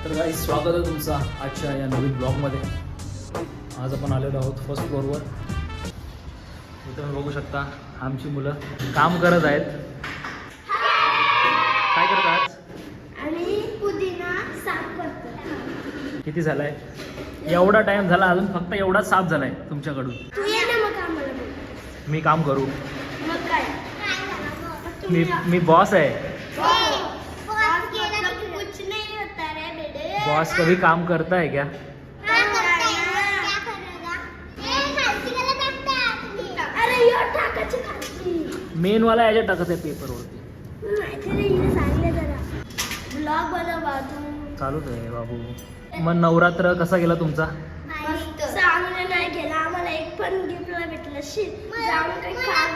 तर काही स्वागत आहे तुमचा आजच्या या नवीन ब्लॉगमध्ये. आज आपण आलेलो आहोत फर्स्ट फ्लोअरवर. इथं तुम्ही बघू शकता आमची मुलं काम करत आहेत. काय करत आज? आणि पुदिना साफ करतो. किती झालाय? एवढा टाइम झाला, अजून फक्त एवढाच साफ झालाय तुमच्याकडून. तू ये ना मग आम्हाला बोल. मी काम करू? मग काय मी बॉस आहे. कुछ नहीं होता रे बेटे. बॉस कभी काम करता है क्या? अरे यो टाकाची खाली मेन वाला याच्या टाकत आहे पेपरवरती. माहिती नाही हिने सांगितलं जरा. ब्लॉग बनव बाजू. चालूच आहे बाबू. मग नवरात्र कसा गेला तुमचा? चांगलं नाही गेला. आम्हाला एक पण गिफ्टला भेटलं. जाऊन काही काम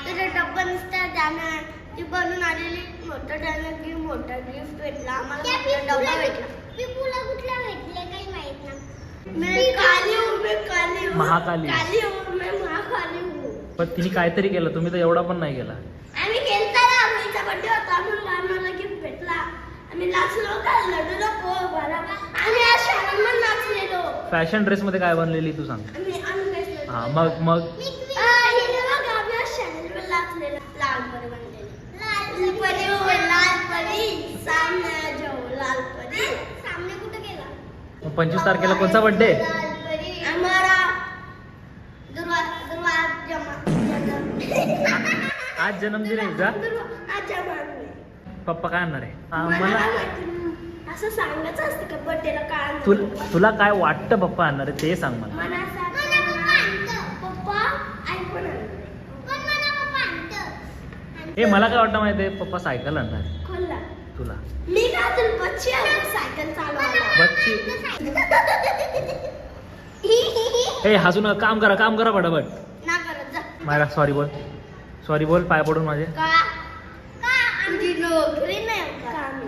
तुझा डब्बा नुसता जाणार. ती बनून आलेली मोठं जाणार की मोठा गिफ्ट भेटला आम्हाला. डब्बा भेटला. कुठला भेटले काही माहित नाही. मैं काली हूँ, मैं काली हूँ. महाकाली. काली हूँ, मैं महाकाली हूँ. पण तिने काहीतरी केलं, तुम्ही तर एवढा पण नाही केला. आम्ही केलता ना. आमचा बर्थडे होता म्हणून आम्हाला गिफ्ट भेटला. आम्ही नाचलो का लढलो को बरा. आम्ही आज शाळेमध्ये नाचलेलो. फॅशन ड्रेस मध्ये काय बनलेली तू सांग. आम्ही नाचलेलो. हा मग हिने बघ आम्ही आज शाळेमध्ये नाचलेलो. लाल परी बनलेली. लाल परी हो, लाल परी सामने जाओ. लाल परी सामने कुठे गेला? 25 तारखेला कोणता बर्थडे? लाल परी हमारा दुर्वा आज जन्मदिन आहे का? आज जन्मदिन. पप्पा काय आणणार आहे? मला असं सांगायचं असतं का बर्थडेला काय आणणार? तुला काय वाटतं पप्पा आणणार आहे ते सांग मला. मला असं पप्पा आयफोन आणणार. हे मला काय वाटतं माहिती आहे? पप्पा सायकल आणणार आहे. खोलला तुला मी का तुला बच्ची आहे सायकल चालवायला. बच्ची. हे हसू नका. काम करा फटाफट. ना करत जा. मायरा सॉरी बोल पाय पडून माझे. का आमची नोकरी नाही का आम्ही.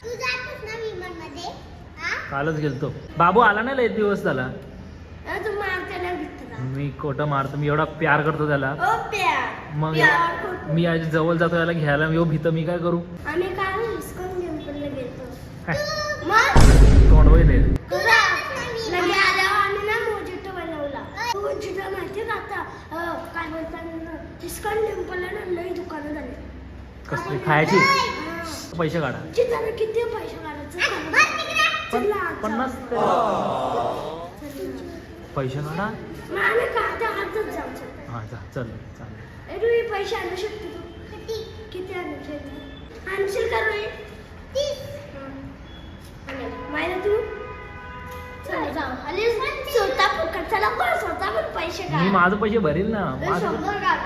तू जातस ना विमानमध्ये? कालच गेलतो. बाबू आला नाही लय दिवस झाला. तू मारते ना भित्तला. मी खोटं मारतो. मी एवढा प्यार करतो त्याला. ओ प्यार. मग प्यार करतो. मी आज जवळ जातो याला घ्यायला. यो भीत मी काय करू? आम्ही काल हिसकून टेम्पलला गेलो. काय मग तोंड वय लगे आल्यावर आम्ही ना मोजिटो बनवला. मोजिटो माहिती का आता काय बोलतात इस्कॉन टेम्पलला ना लई दुकानं झाली. कसली खायची? पैसे काढा. चित्राला किती पैसे काढायचं? 50 पैसे काढा. मग आम्ही काढता हातच जाऊ. हा चालेल. रुई पैसे आणू शकते तू? किती आणू शकते? आणशील का रुई? 30. माहिती तू चल जाऊ. अरे स्वतः फुकट चला पण स्वतः पण पैसे मी काढ. माझं पैसे भरील ना. माझं 100 काढ.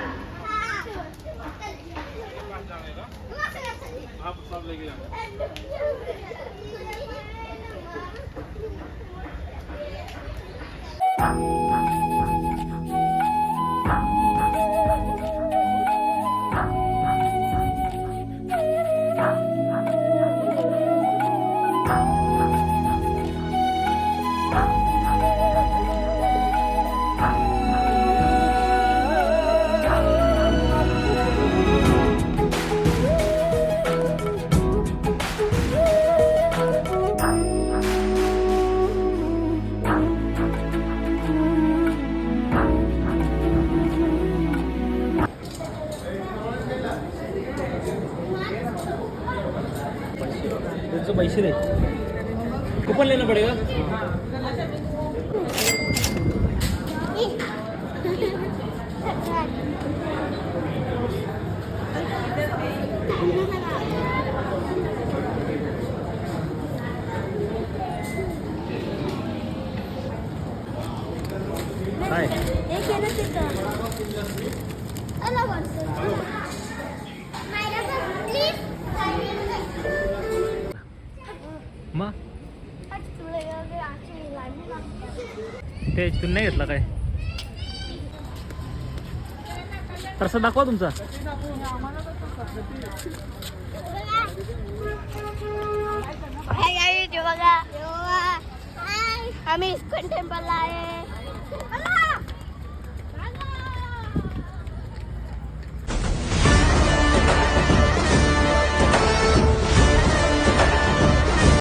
पैसे दे. कूपन लेना पड़ेगा. काय एक आहे ना तिथं. अलग वाटतं. मग ते तुम्ही नाही घेतला काय? तसं दाखवा तुमचा. बघा आम्ही इस्कॉन टेम्पलला आहे.